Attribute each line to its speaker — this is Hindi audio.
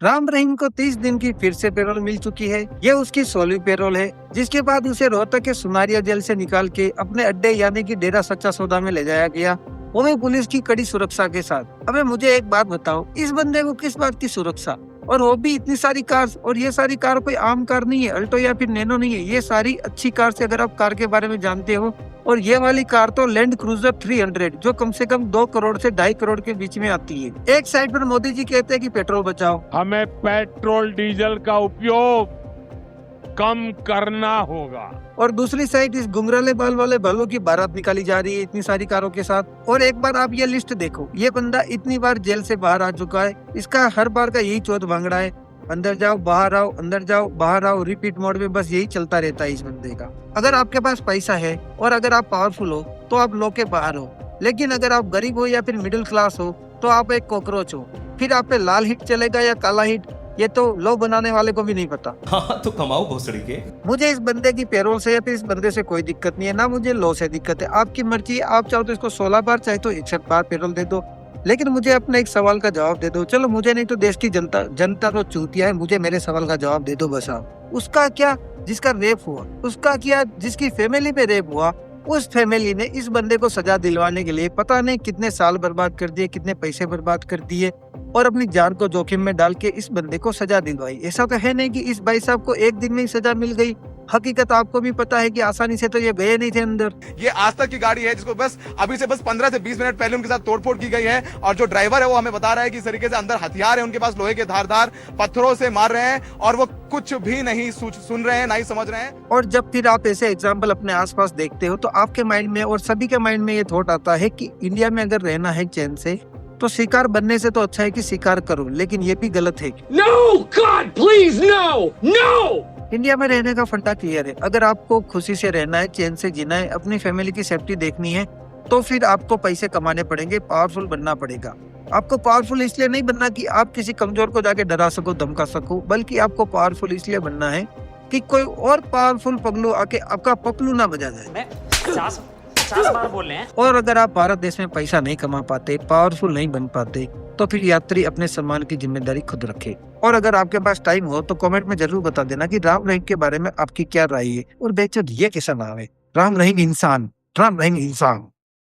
Speaker 1: राम रहीम को 30 दिन की फिर से पैरोल मिल चुकी है। यह उसकी 16वीं पैरोल है, जिसके बाद उसे रोहतक के सुनारिया जेल से निकाल के अपने अड्डे यानी कि डेरा सच्चा सौदा में ले जाया गया, वो भी पुलिस की कड़ी सुरक्षा के साथ। अबे मुझे एक बात बताओ, इस बंदे को किस बात की सुरक्षा, और वो भी इतनी सारी कार। और ये सारी कार कोई आम कार नहीं है, अल्टो या फिर नैनो नहीं है, ये सारी अच्छी कार से अगर आप कार के बारे में जानते हो। और ये वाली कार तो लैंड क्रूजर 300 जो कम से कम 2 करोड़ से 2.5 करोड़ के बीच में आती है। एक साइड पर मोदी जी कहते हैं कि पेट्रोल बचाओ,
Speaker 2: हमें पेट्रोल डीजल का उपयोग कम करना होगा,
Speaker 1: और दूसरी साइड इस गुंगराले बाल वाले भलों की बारात निकाली जा रही है इतनी सारी कारों के साथ। और एक बार आप ये लिस्ट देखो, ये बंदा इतनी बार जेल से बाहर आ चुका है, इसका हर बार का यही चौथ भांगड़ा है, अंदर जाओ बाहर आओ, अंदर जाओ बाहर आओ, रिपीट मोड में बस यही चलता रहता है इस बंदे का। अगर आपके पास पैसा है और अगर आप पावरफुल हो तो आप लो के बाहर हो, लेकिन अगर आप गरीब हो या फिर मिडिल क्लास हो तो आप एक कॉकरोच हो। फिर आप पे लाल हिट चलेगा या काला हिट, ये तो लो बनाने वाले को भी नहीं पता।
Speaker 3: हाँ तो कमाओ भोसड़ी के।
Speaker 1: मुझे इस बंदे की पैरोल से या फिर इस बंदे से कोई दिक्कत नहीं है, ना मुझे लो से दिक्कत है। आपकी मर्जी है, आप चाहो तो इसको 16 बार, चाहे तो 61 बार पैरोल दे दो, लेकिन मुझे अपने एक सवाल का जवाब दे दो। चलो मुझे नहीं तो देश की जनता तो चूतिया है, मुझे मेरे सवाल का जवाब दे दो बस आप। उसका क्या जिसका रेप हुआ, उसका क्या जिसकी फैमिली में रेप हुआ, उस फैमिली ने इस बंदे को सजा दिलवाने के लिए पता नहीं कितने साल बर्बाद कर दिए, कितने पैसे बर्बाद कर दिए, और अपनी जान को जोखिम में डाल के इस बंदे को सजा दिलवाई। ऐसा तो है नहीं कि इस भाई साहब को एक दिन में ही सजा मिल गई। हकीकत आपको भी पता है कि आसानी से तो ये गए नहीं थे अंदर।
Speaker 4: ये आज तक की गाड़ी है जिसको बस अभी से बस 15 से 20 मिनट पहले उनके साथ तोड़फोड़ की गई है, और जो ड्राइवर है वो हमें बता रहा है कि इस तरीके से अंदर हथियार है उनके पास, लोहे के धारदार पत्थरों से मार रहे हैं, और वो कुछ भी नहीं सुन रहे हैं, ना ही समझ रहे हैं।
Speaker 1: और जब फिर आप ऐसे एग्जाम्पल अपने आसपास देखते हो तो आपके माइंड में और सभी के माइंड में ये थॉट आता है कि इंडिया में अगर रहना है चैन से तो शिकार बनने से तो अच्छा है कि शिकार करो, लेकिन ये भी गलत है।
Speaker 2: No, God, please, no, no!
Speaker 1: India में रहने का फंडा क्लियर है। अगर आपको खुशी से रहना है, चैन से जीना है, अपनी फैमिली की सेफ्टी देखनी है, तो फिर आपको पैसे कमाने पड़ेंगे, पावरफुल बनना पड़ेगा। आपको पावरफुल इसलिए नहीं बनना कि आप किसी कमजोर को जाके डरा सको, धमका सको, बल्कि आपको पावरफुल इसलिए बनना है कि कोई और पावरफुल पगलू आके आपका पपलू ना बजा जाए।
Speaker 5: 50 बार बोल रहे हैं।
Speaker 1: और अगर आप भारत देश में पैसा नहीं कमा पाते, पावरफुल नहीं बन पाते, तो फिर यात्री अपने सम्मान की जिम्मेदारी खुद रखे। और अगर आपके पास टाइम हो तो कमेंट में जरूर बता देना कि राम रहीम के बारे में आपकी क्या राय है। और बेचो ये कैसा नाम है, राम रहीम इंसान, राम रहीम इंसान।